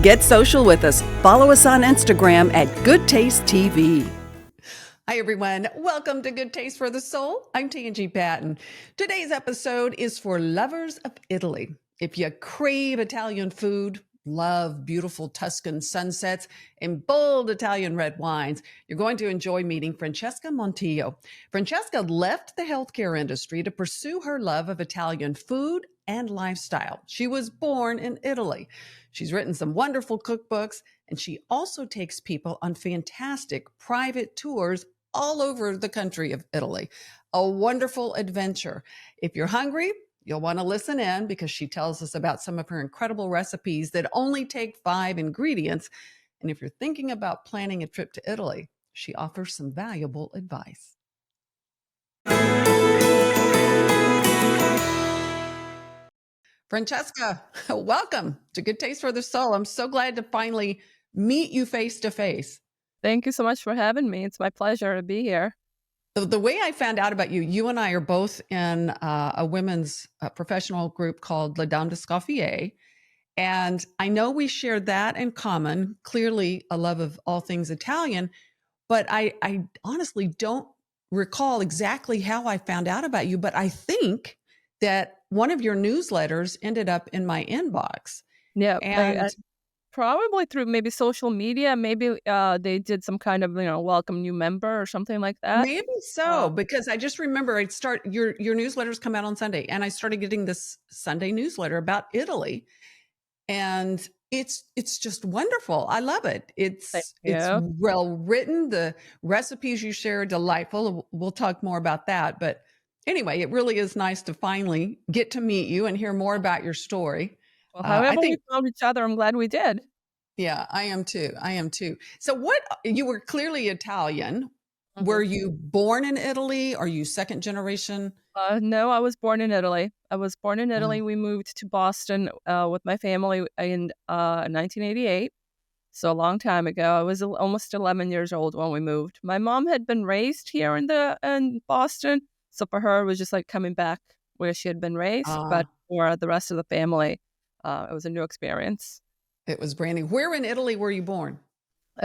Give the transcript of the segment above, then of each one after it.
Get social with us. Follow us on Instagram at Goodtaste TV. Hi, everyone. Welcome to Good Taste for the Soul. I'm Tangi Patton. Today's episode is for lovers of Italy. If you crave Italian food, love beautiful Tuscan sunsets, and bold Italian red wines, you're going to enjoy meeting Francesca Montillo. Francesca left the healthcare industry to pursue her love of Italian food and lifestyle. She was born in Italy. She's written some wonderful cookbooks, and she also takes people on fantastic private tours all over the country of Italy. A wonderful adventure. If you're hungry, you'll want to listen in because she tells us about some of her incredible recipes that only take 5 ingredients. And if you're thinking about planning a trip to Italy, she offers some valuable advice. Francesca, welcome to Good Taste for the Soul. I'm so glad to finally meet you face to face. Thank you so much for having me. It's my pleasure to be here. The way I found out about you, you and I are both in a women's professional group called Les Dames d'Escoffier. And I know we share that in common, clearly a love of all things Italian, but I honestly don't recall exactly how I found out about you, but I think that one of your newsletters ended up in my inbox. Yeah, And probably through maybe social media. Maybe they did some kind of welcome new member or something like that. maybe so, because I just remember your newsletters come out on Sunday, and I started getting this Sunday newsletter about Italy, and it's just wonderful. I love it. It's well written. The recipes you share are delightful. We'll talk more about that, but anyway, it really is nice to finally get to meet you and hear more about your story. Well, however we found each other, I'm glad we did. Yeah, I am too. So you were clearly Italian. Mm-hmm. Were you born in Italy? Are you second generation? No, I was born in Italy. We moved to Boston with my family in 1988. So a long time ago. I was almost 11 years old when we moved. My mom had been raised here in Boston. So for her, it was just like coming back where she had been raised. But for the rest of the family, it was a new experience. It was brand new. Where in Italy were you born?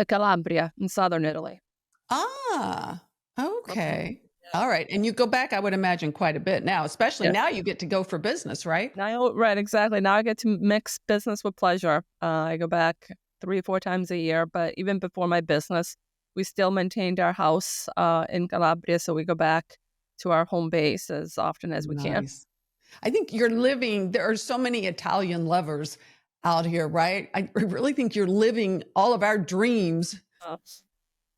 Calabria, in southern Italy. Ah, okay. Yeah. All right. And you go back, I would imagine, quite a bit now, especially now you get to go for business, right? Right, exactly. Now I get to mix business with pleasure. I go back 3 or 4 times a year, but even before my business, we still maintained our house in Calabria, so we go back to our home base as often as we can. I think there are so many Italian lovers out here, right? I really think you're living all of our dreams.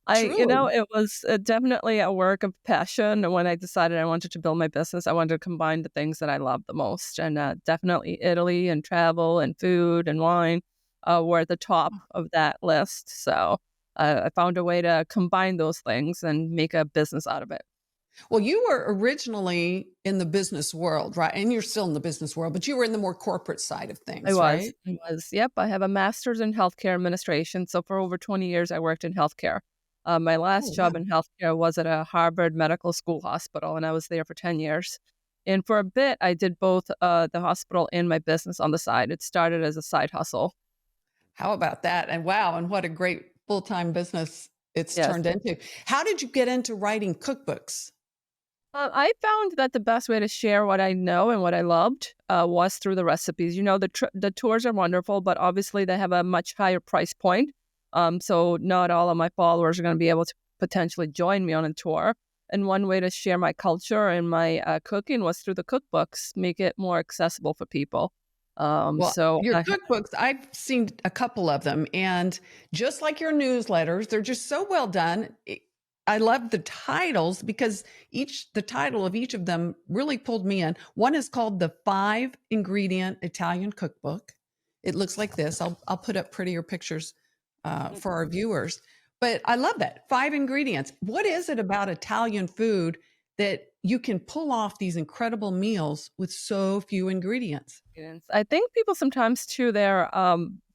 It was definitely a work of passion. When I decided I wanted to build my business, I wanted to combine the things that I love the most. And definitely Italy and travel and food and wine were at the top of that list. So I found a way to combine those things and make a business out of it. Well, you were originally in the business world, right? And you're still in the business world, but you were in the more corporate side of things, right? I was. Yep. I have a master's in healthcare administration. So for over 20 years, I worked in healthcare. My last job in healthcare was at a Harvard Medical School hospital, and I was there for 10 years. And for a bit, I did both the hospital and my business on the side. It started as a side hustle. How about that? And wow, and what a great full-time business it's turned into. How did you get into writing cookbooks? I found that the best way to share what I know and what I loved was through the recipes. The tours are wonderful, but obviously they have a much higher price point. So not all of my followers are going to be able to potentially join me on a tour. And one way to share my culture and my cooking was through the cookbooks, make it more accessible for people. Your cookbooks, I've seen a couple of them, and just like your newsletters, they're just so well done. I love the titles because the title of each of them really pulled me in. One is called the 5 ingredient Italian cookbook. It looks like this. I'll put up prettier pictures for our viewers, but I love that 5 ingredients. What is it about Italian food that you can pull off these incredible meals with so few ingredients? I think people sometimes too,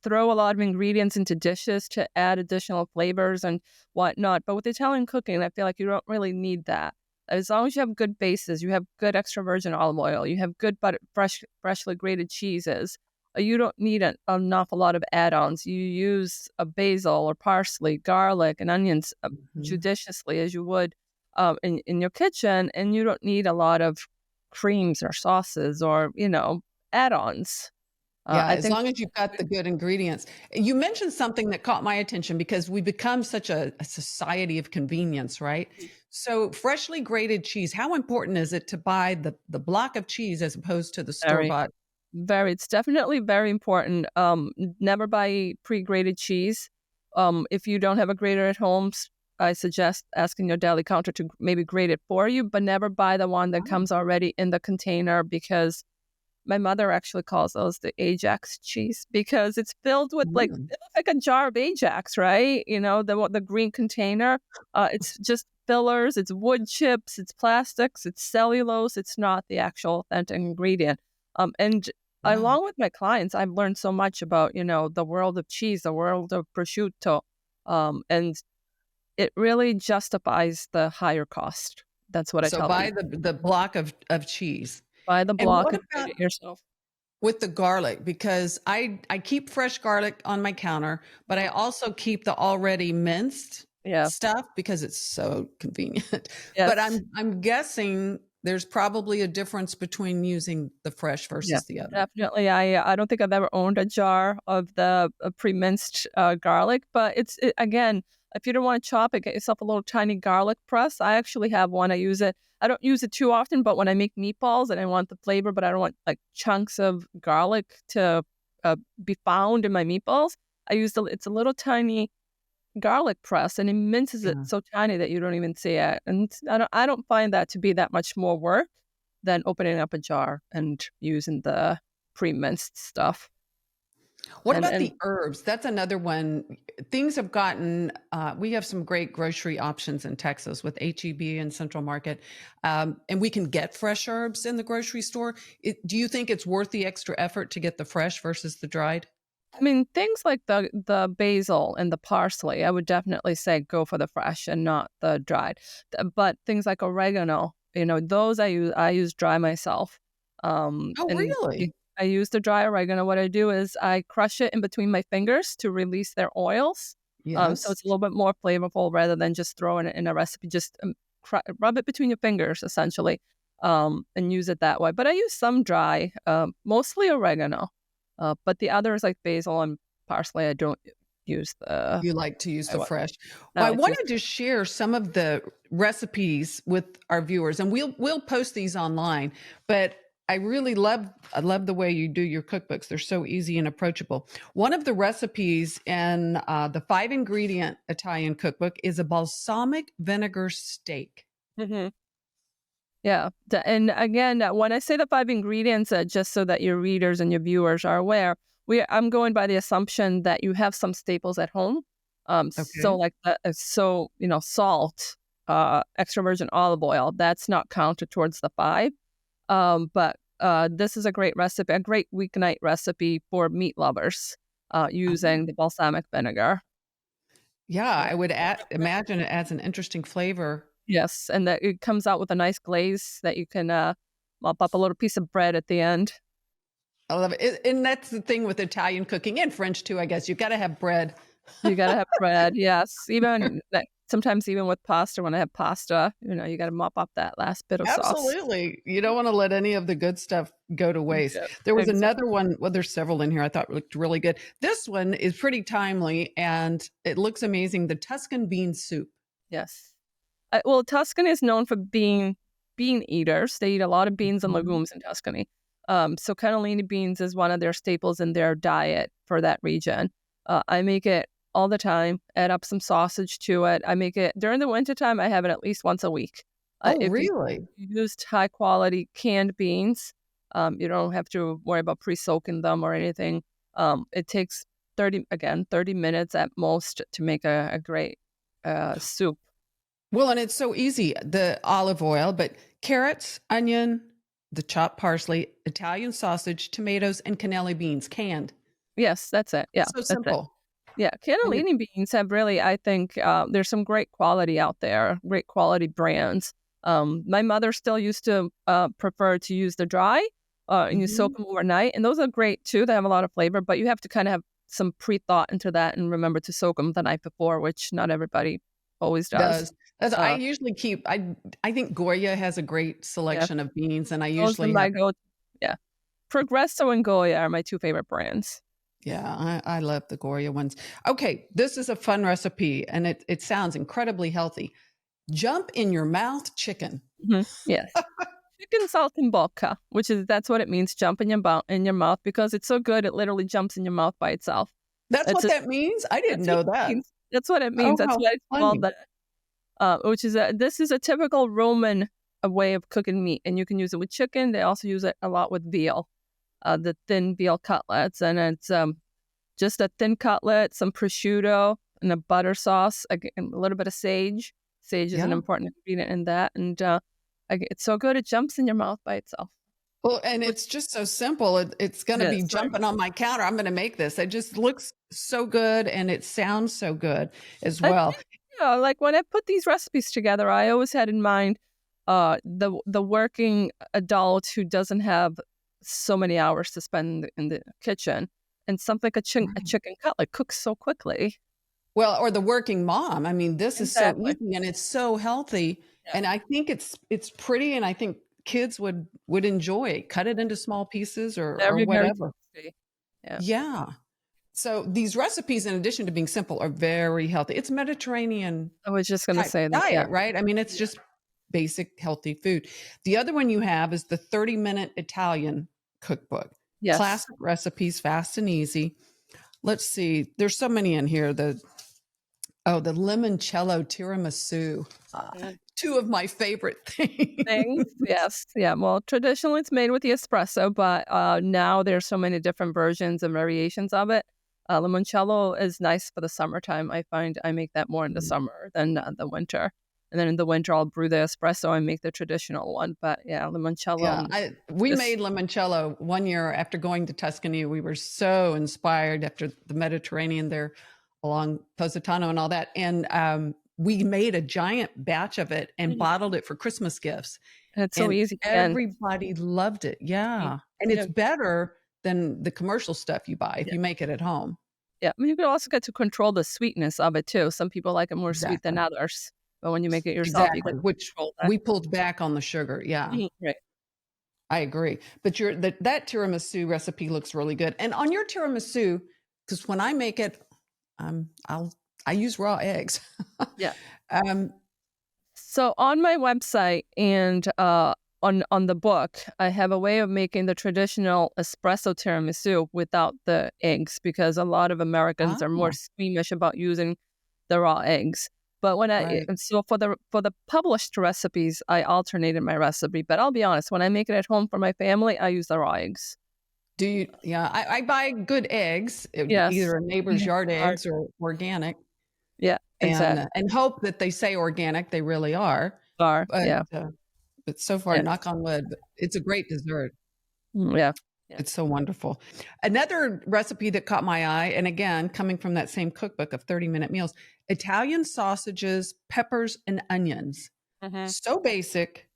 throw a lot of ingredients into dishes to add additional flavors and whatnot. But with Italian cooking, I feel like you don't really need that. As long as you have good bases, you have good extra virgin olive oil, you have good butter, freshly grated cheeses, you don't need an awful lot of add-ons. You use a basil or parsley, garlic, and onions Mhm. judiciously as you would in your kitchen, and you don't need a lot of creams or sauces or add-ons. Yeah, I as think long as you've got the good ingredients. You mentioned something that caught my attention because we become such a society of convenience, right? So, freshly grated cheese, how important is it to buy the block of cheese as opposed to the store very, bought? very, it's definitely very important. Never buy pre-grated cheese. If you don't have a grater at home, I suggest asking your deli counter to maybe grate it for you, but never buy the one that comes already in the container because my mother actually calls those the Ajax cheese because it's filled with Mm. it looks like a jar of Ajax, right? The green container. It's just fillers, it's wood chips, it's plastics, it's cellulose. It's not the actual authentic ingredient. And Wow. along with my clients, I've learned so much about the world of cheese, the world of prosciutto, and it really justifies the higher cost. That's what I So tell buy people. the block of cheese. Buy the And block what and grate about it yourself. with the garlic? Because I keep fresh garlic on my counter, but I also keep the already minced Yeah. stuff because it's so convenient. But Yes. I'm guessing there's probably a difference between using the fresh Yeah, versus the other. definitely. I don't think I've ever owned a jar of the pre-minced garlic, but again, if you don't want to chop it, get yourself a little tiny garlic press. I actually have one. I use it. I don't use it too often, but when I make meatballs and I want the flavor, but I don't want like chunks of garlic to be found in my meatballs, it's a little tiny garlic press, and it minces it Yeah. so tiny that you don't even see it. And I don't find that to be that much more work than opening up a jar and using the pre-minced stuff. What about And the herbs? That's another one. Things have gotten, we have some great grocery options in Texas with HEB and Central Market. And we can get fresh herbs in the grocery store. Do you think it's worth the extra effort to get the fresh versus the dried? I mean, things like the basil and the parsley, I would definitely say go for the fresh and not the dried. But things like oregano, those I use dry myself. Oh, And really? I use the dry oregano. What I do is I crush it in between my fingers to release their oils. So Yes. it's a little bit more flavorful rather than just throwing it in a recipe. Just rub it between your fingers essentially, and use it that way. But I use some dry, mostly oregano. But the others like basil and parsley, I don't use the. You like to use I the want. fresh. I Well, I like to use. wanted to share some of the recipes with our viewers, and we'll post these online. But I love the way you do your cookbooks. They're so easy and approachable. One of the recipes in the 5 ingredient Italian cookbook is a balsamic vinegar steak. Mhm. Yeah, and again, when I say the five ingredients, just so that your readers and your viewers are aware, I'm going by the assumption that you have some staples at home. So Okay. like salt, extra virgin olive oil, that's not counted towards the five. But this is a great recipe, a great weeknight recipe for meat lovers, using the balsamic vinegar. Yeah, Yeah. I would imagine it adds an interesting flavor. Yes, and that it comes out with a nice glaze that you can mop up a little piece of bread at the end. I love it. And that's the thing with Italian cooking and French too, I guess. You've got to have bread. You gotta have bread, yes. Even like, sometimes even with pasta, when I have pasta, you gotta mop up that last bit of sauce. Absolutely. You don't want to let any of the good stuff go to waste. Yeah, There was exactly. another one, well, there's several in here I thought looked really good. This one is pretty timely and it looks amazing. The Tuscan bean soup. Yes. Well, Tuscany is known for bean eaters. They eat a lot of beans and Mhm. legumes in Tuscany. So cannellini beans is one of their staples in their diet for that region. I make it all the time. Add up some sausage to it. I make it during the wintertime. I have it at least once a week. Oh, If you really? used high quality canned beans, you don't have to worry about pre-soaking them or anything. It takes 30 minutes at most to make a great soup. Well, and it's so easy. The olive oil, but carrots, onion, the chopped parsley, Italian sausage, tomatoes, and cannelli beans canned. Yes, that's it. Yeah, So that's it. simple. Yeah, And it, cannellini beans have really, I think, there's some great quality out there, great quality brands. My mother still used to prefer to use the dry. and you soak them overnight. And those are great too. They have a lot of flavor, but you have to kind of have some pre-thought into that and remember to soak them the night before, which not everybody always does. I usually keep, I think Goya has a great Yeah, selection of beans, and I those are usually my have, go. Yeah, Progresso and Goya are my two favorite brands. yeah, I love the Goya ones. Okay, this is a fun recipe, and it sounds incredibly healthy. Jump in your mouth chicken. Yes. Chicken saltimbocca, that's what it means, jump in your mouth, because it's so good it literally jumps in your mouth by itself. That's It's what a, that means? I didn't that's what know it that. means. That's what it means. Oh, That's how why it's called funny. that. This is a typical Roman way of cooking meat, and you can use it with chicken. They also use it a lot with veal, the thin veal cutlets, and it's just a thin cutlet, some prosciutto, and a butter sauce, again, a little bit of sage. Sage is an Yeah. important ingredient in that, and it's so good it jumps in your mouth by itself. Well, and Which it's just so simple. It's going to be is right. jumping on my counter. I'm going to make this. It just looks so good, and it sounds so good as I well. think, like when I put these recipes together, I always had in mind the working adult who doesn't have so many hours to spend in the kitchen, and something like a chicken cutlet cooks so quickly. Well, or the working mom. I mean, this is so Exactly. easy, and it's so healthy, Yeah. and I think it's pretty, and I think kids would enjoy it. Cut it into small pieces or Very, very whatever. tasty. Yeah. Yeah. So these recipes, in addition to being simple, are very healthy. It's Mediterranean I was just gonna type say that. Yeah. diet, right? I mean, it's just basic healthy food. The other one you have is the 30-minute Italian cookbook. Yes. Classic recipes, fast and easy. Let's see. There's so many in here. The limoncello tiramisu. Mm. Two of my favorite things. Things. Yes. Yeah. Well, traditionally it's made with the espresso, but now there's so many different versions and variations of it. Limoncello is nice for the summertime. I find I make that more in the summer than the winter. And then in the winter, I'll brew the espresso and make the traditional one. But yeah, limoncello. Yeah, we just- made limoncello one year after going to Tuscany. We were so inspired after the Mediterranean there along Positano and all that. And we made a giant batch of it and bottled it for Christmas gifts. it's so And easy. And everybody loved it. Yeah. And yeah. it's better than the commercial stuff you buy if you make it at home. Yeah, I mean, you can also get to control the sweetness of it too. Some people like it more sweet than Exactly. others, but when you make it yourself, you Exactly. can Which control that. we pulled back on the sugar. Yeah. Right. I agree. But that tiramisu recipe looks really good. And on your tiramisu, because when I make it, I use raw eggs. Yeah. um, So on my website and on the book, I have a way of making the traditional espresso tiramisu without the eggs, because a lot of Americans are more squeamish about using the raw eggs. But when right. so for the published recipes, I alternated my recipe. But I'll be honest, when I make it at home for my family, I use the raw eggs. Do you? Yeah, I buy good eggs, Yes. either a neighbor's yard eggs or organic, Yeah, exactly. and hope that they say organic. They really are. But, Yeah. but so far, Yeah. knock on wood, it's a great dessert. Yeah. It's so wonderful. Another recipe that caught my eye, and again, coming from that same cookbook of 30-minute meals, Italian sausages, peppers, and onions. So basic,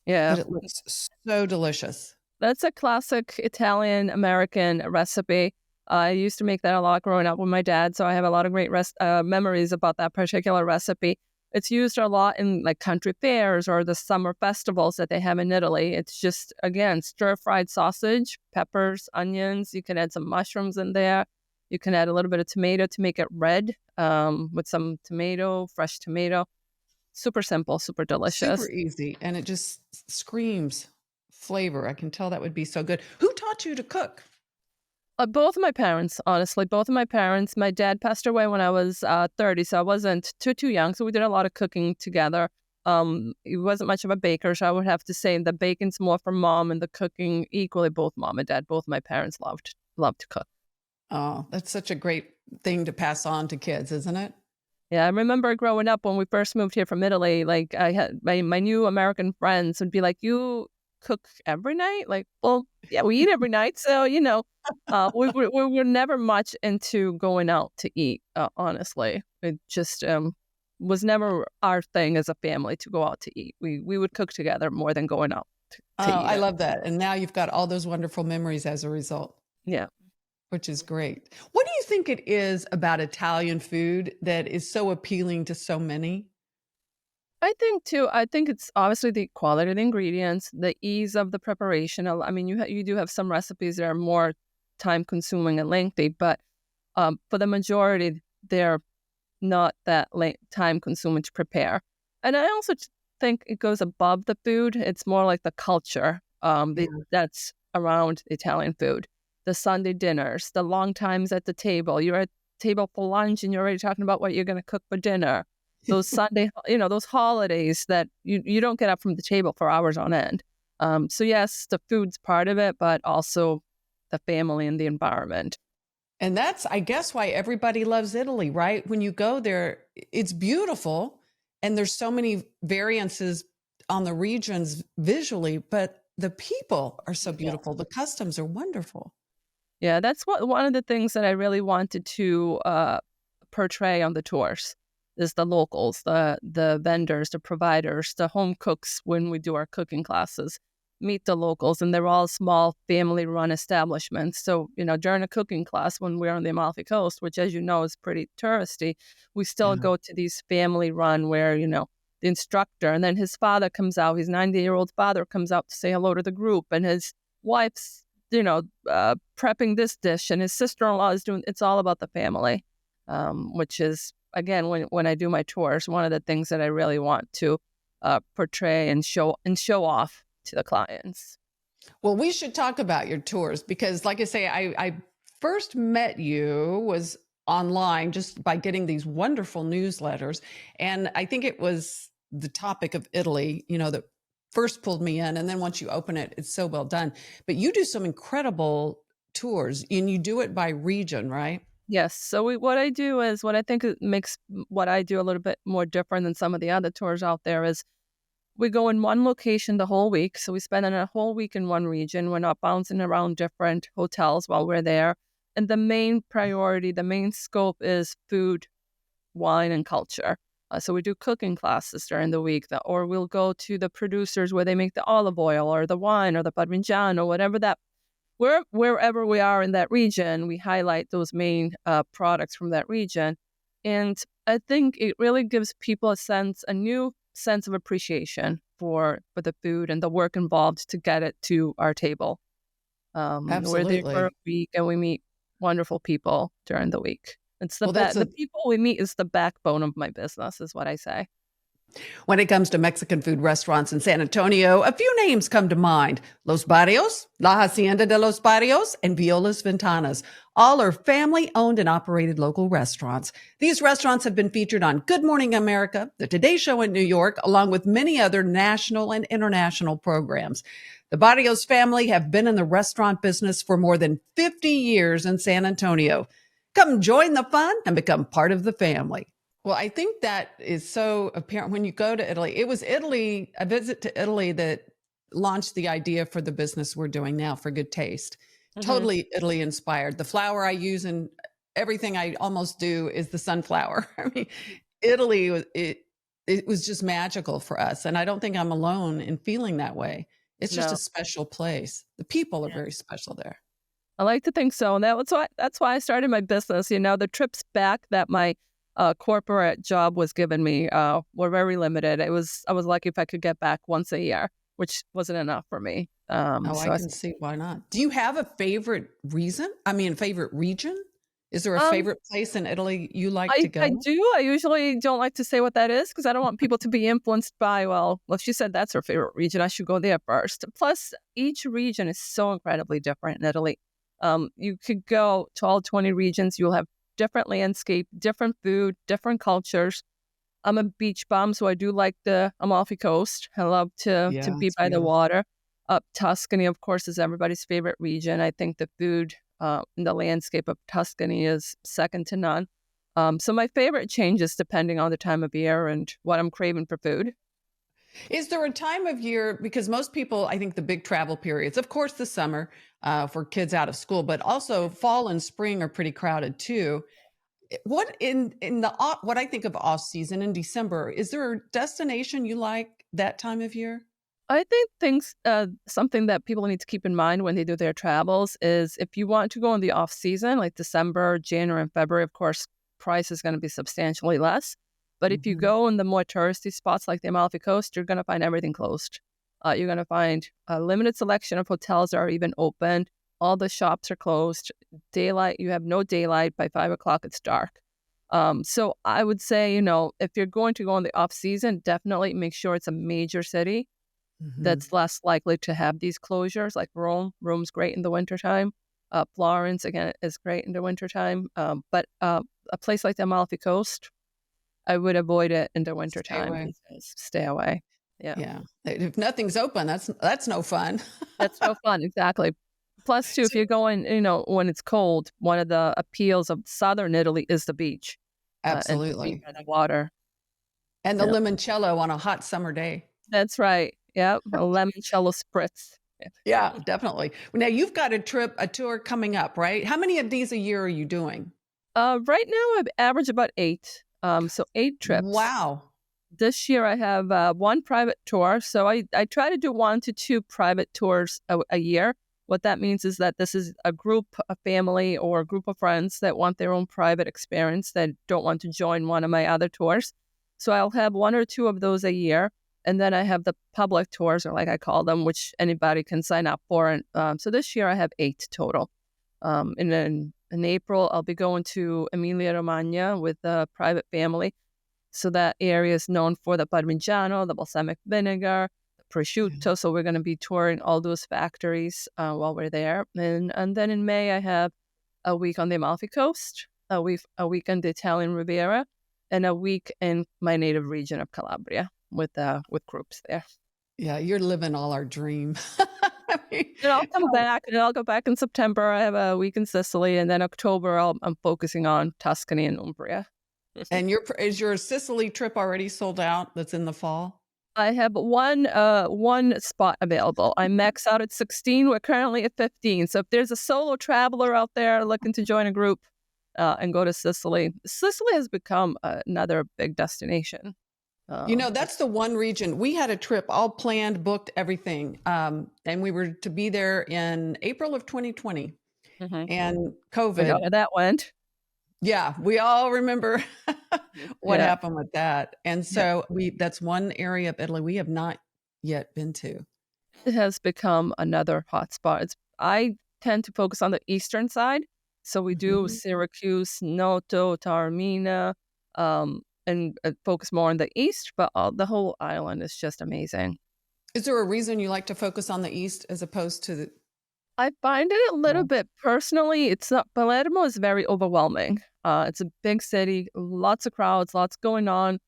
Yeah. but it looks so delicious. That's a classic Italian American recipe. I used to make that a lot growing up with my dad, so I have a lot of great memories about that particular recipe. It's used a lot in like country fairs or the summer festivals that they have in Italy. It's just, again, stir-fried sausage, peppers, onions. You can add some mushrooms in there. You can add a little bit of tomato to make it red with some tomato, fresh tomato. Super simple, super delicious. Super easy, and it just screams flavor. I can tell that would be so good. Who taught you to cook? Both of my parents, honestly, both of my parents. My dad passed away when I was 30, so I wasn't too young. So we did a lot of cooking together. He wasn't much of a baker, so I would have to say the baking's more for mom and the cooking equally. Both mom and dad, both my parents loved to cook. Oh, that's such a great thing to pass on to kids, isn't it? Yeah, I remember growing up when we first moved here from Italy. Like I had my new American friends would be like, "You cook every night?" Like, well, yeah, we eat every night, so we were never much into going out to eat. Honestly, it just was never our thing as a family to go out to eat. We would cook together more than going out. to Oh, eat I it. love that. And now you've got all those wonderful memories as a result, Yeah. which is great. What do you think it is about Italian food that is so appealing to so many? I think it's obviously the quality of the ingredients, the ease of the preparation. I mean, you do have some recipes that are more time consuming and lengthy, but for the majority, they're not that time consuming to prepare. And I also think it goes above the food. It's more like the culture Yeah. that's around Italian food. The Sunday dinners, the long times at the table. You're at table for lunch and you're already talking about what you're going to cook for dinner. Those Sunday, those holidays that you don't get up from the table for hours on end. So yes, the food's part of it, but also the family and the environment. And that's, I guess, why everybody loves Italy, right? When you go there, it's beautiful and there's so many variances on the regions visually, but the people are so Yeah. beautiful. The customs are wonderful. Yeah, that's one of the things that I really wanted to portray on the tours is the locals, the vendors, the providers, the home cooks when we do our cooking classes. Meet the locals, and they're all small family-run establishments. So, during a cooking class when we're on the Amalfi Coast, which, as you know, is pretty touristy, we still Yeah. go to these family-run where, the instructor, and then his father comes out, his 90-year-old father comes out to say hello to the group, and his wife's prepping this dish, and his sister-in-law is doing. It's all about the family, which is again when I do my tours, one of the things that I really want to portray and show off to the clients. Well, we should talk about your tours because, like I say, I first met you was online just by getting these wonderful newsletters. And I think it was the topic of Italy, that first pulled me in. And then once you open it, it's so well done. But you do some incredible tours and you do it by region, right? Yes. So what I do is what I think makes what I do a little bit more different than some of the other tours out there is we go in one location the whole week. So we spend a whole week in one region. We're not bouncing around different hotels while we're there. And the main priority, the main scope is food, wine, and culture. So we do cooking classes during the week, or we'll go to the producers where they make the olive oil or the wine or the parmigiano, whatever that. Wherever we are in that region, we highlight those main products from that region. And I think it really gives people a new sense of appreciation for the food and the work involved to get it to our table. We're there for a Absolutely. week and we meet wonderful people during the week. It's Well, that's the a people we meet is the backbone of my business, is what I say. When it comes to Mexican food restaurants in San Antonio, a few names come to mind. Los Barrios, La Hacienda de los Barrios, and Viola's Ventanas. All are family owned and operated local restaurants. These restaurants have been featured on Good Morning America, The Today Show in New York, along with many other national and international programs. The Barrios family have been in the restaurant business for more than 50 years in San Antonio. Come join the fun and become part of the family. Well, I think that is so apparent when you go to Italy. It was Italy, a visit to Italy that launched the idea for the business we're doing now for Good Taste. Hmm. Totally Italy inspired. The flour I use in everything I almost do is the sunflower. I mean, Italy it was just magical for us, and I don't think I'm alone in feeling that way. It's just a No. special place. The people are very special there. I like to think so, and that's why I started my business. The trips back that my corporate job was giving me were very limited. I was lucky if I could get back once a year, which wasn't enough for me. Oh, I So I can see why not. Do you have a favorite reason? I mean, favorite region? Is there a um favorite place in Italy you like to I go? do. I usually don't like to say what that is because I don't want people to be influenced by well, she said that's her favorite region. I should go there first. Plus, each region is so incredibly different in Italy. You could go to all 20 regions. You'll have different landscape, different food, different cultures. I'm a beach bum, so I do like the Amalfi Coast. I love to Yeah, be it's by the beautiful. water. Tuscany, of course, is everybody's favorite region. I think the food and the landscape of Tuscany is second to none. So my favorite changes depending on the time of year and what I'm craving for food. Is there a time of year, because most people, I think the big travel periods, of course, the summer for kids out of school, but also fall and spring are pretty crowded too. What in the what I think of off season in December, is there a destination you like that time of year? I think something that people need to keep in mind when they do their travels is if you want to go in the off season, like December, January, and February, of course, price is going to be substantially less. But if you Mhm. go in the more touristy spots like the Amalfi Coast, you're going to find everything closed. You're going to find a limited selection of hotels that are even open. All the shops are closed. Daylight, you have no daylight. By 5 o'clock, it's dark. So I would say, if you're going to go in the off season, definitely make sure it's a major city Mhm. that's less likely to have these closures, like Rome. Rome's great in the wintertime. Florence, again, is great in the wintertime. But a place like the Amalfi Coast, I would avoid it in the Stay wintertime away. because stay away. Yeah. Yeah. If nothing's open, that's no fun. That's no fun. Exactly. Plus, too, if So you're going, when it's cold, one of the appeals of southern Italy is the beach and to be absolutely. by the water. And the Yeah. limoncello on a hot summer day. That's right. Yep. A limoncello spritz. Yeah. Yeah, definitely. Now you've got a tour coming up, right? How many of these a year are you doing? Right now, I average about 8. So 8 trips. Wow. This year, I have one private tour. So I try to do 1 to 2 private tours a year. What that means is that this is a group, a family, or a group of friends that want their own private experience that don't want to join one of my other tours. So I'll have 1 or 2 of those a year. And then I have the public tours, or like I call them, which anybody can sign up for. And so this year I have 8 total. And then in April, I'll be going to Emilia-Romagna with a private family. So that area is known for the Parmigiano, the balsamic vinegar, the prosciutto. So we're going to be touring all those factories while we're there. And then in May, I have a week on the Amalfi Coast, a week on the Italian Riviera, and a week in my native region of Calabria with groups there. Yeah, you're living all our dream. I mean, And I'll come back, and I'll go back in September. I have a week in Sicily, and then October I'm focusing on Tuscany and Umbria. and is your Sicily trip already sold out? That's in the fall. I have one spot available. I max out at 16. We're currently at 15. So if there's a solo traveler out there looking to join a group and go to Sicily, Sicily has become another big destination. That's the one region. We had a trip all planned, booked, everything. And we were to be there in April of 2020 Mhm. and We know COVID. how that went. Yeah, we all remember what Yeah. happened with that. And Yeah. so that's one area of Italy we have not yet been to. It has become another hotspot. I tend to focus on the eastern side. So we do Mhm. Syracuse, Noto, Taormina, and focus more on the east, but the whole island is just amazing. Is there a reason you like to focus on the East as opposed to the I find it a little West? bit personally, it's not, Palermo is very overwhelming. It's a big city, lots of crowds, lots going on,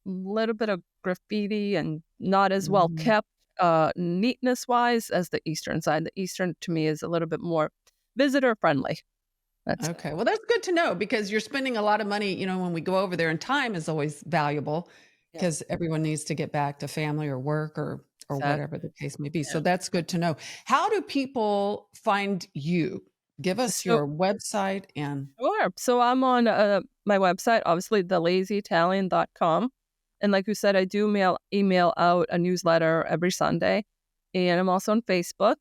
little bit of graffiti and not as well Mhm. kept neatness wise as the eastern side. The eastern to me is a little bit more visitor friendly. That's it. Okay. Well, that's good to know because you're spending a lot of money, when we go over there, and time is always valuable Yeah, because everyone needs to get back to family or work or whatever exactly. the case may be. Yeah. So that's good to know. How do people find you? Give us So your website and sure. So I'm on my website, obviously, thelazyitalian.com. And like you said, I do email out a newsletter every Sunday. And I'm also on Facebook,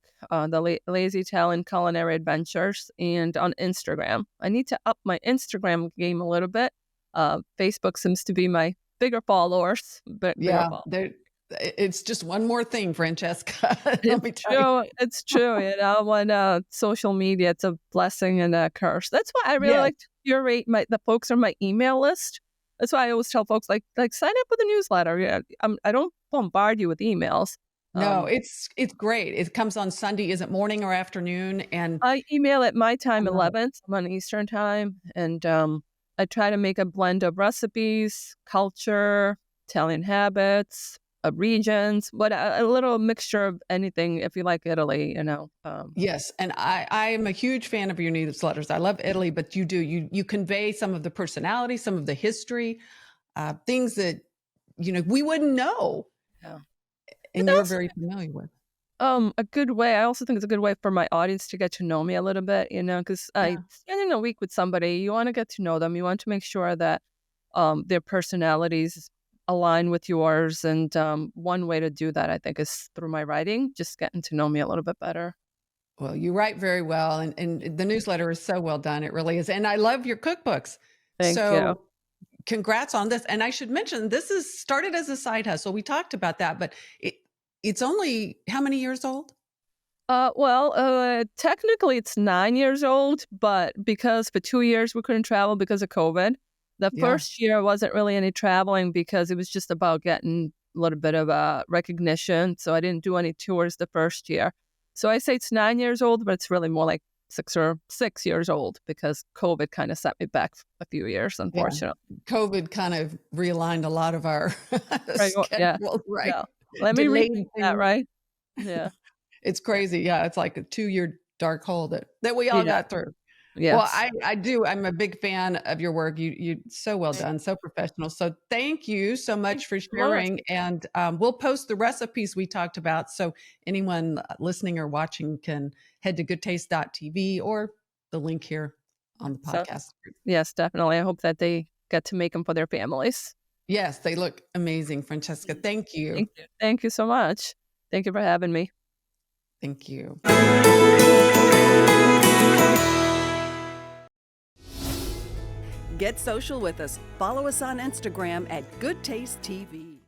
Lazy Italian Culinary Adventures, and on Instagram. I need to up my Instagram game a little bit. Facebook seems to be my bigger followers, but bigger yeah, followers. it's just one more thing, Francesca. Let It's me tell you. true. It's true. When social media, it's a blessing and a curse. That's why I really Yes. like to curate the folks on my email list. That's why I always tell folks like sign up with a newsletter. Yeah, I don't bombard you with emails. No, Um, it's great. It comes on Sunday. Is it morning or afternoon? And I email at my I time love it. 11. So I'm on Eastern time, and I try to make a blend of recipes, culture, Italian habits, regions, but a little mixture of anything. If you like Italy. Yes, and I am a huge fan of your newsletters. I love Italy, but you convey some of the personality, some of the history, things that we wouldn't know, Yeah. and It's you're also very familiar with. a good way. I also think it's a good way for my audience to get to know me a little bit, because I Yeah. spending a week with somebody, you want to get to know them. You want to make sure that their personalities align with yours. And one way to do that, I think, is through my writing, just getting to know me a little bit better. Well, you write very well, and the newsletter is so well done. It really is. And I love your cookbooks. Thank you. So congrats on this. And I should mention, this is started as a side hustle. We talked about that, but it's only how many years old? Technically it's 9 years old, but because for 2 years we couldn't travel because of COVID. The Yeah. first year wasn't really any traveling because it was just about getting a little bit of recognition. So I didn't do any tours the first year. So I say it's 9 years old, but it's really more like 6 years old because COVID kind of set me back a few years, unfortunately. COVID kind of realigned a lot of our Right. Yeah. schedules, right? Yeah. Let me Delayed repeat that, things. right? Yeah. It's crazy. Yeah, it's like a 2-year dark hole that we all Yeah. got through. Well, Yes. I do. I'm a big fan of your work. You so well done, so professional. So thank you so much for Thank you so much. sharing. And we'll post the recipes we talked about, so anyone listening or watching can head to goodtaste.tv or the link here on the So, podcast. yes, definitely. I hope that they get to make them for their families. Yes, they look amazing, Francesca. Thank you. Thank you. Thank you so much. Thank you for having me. Thank you. Get social with us. Follow us on Instagram at Goodtaste TV.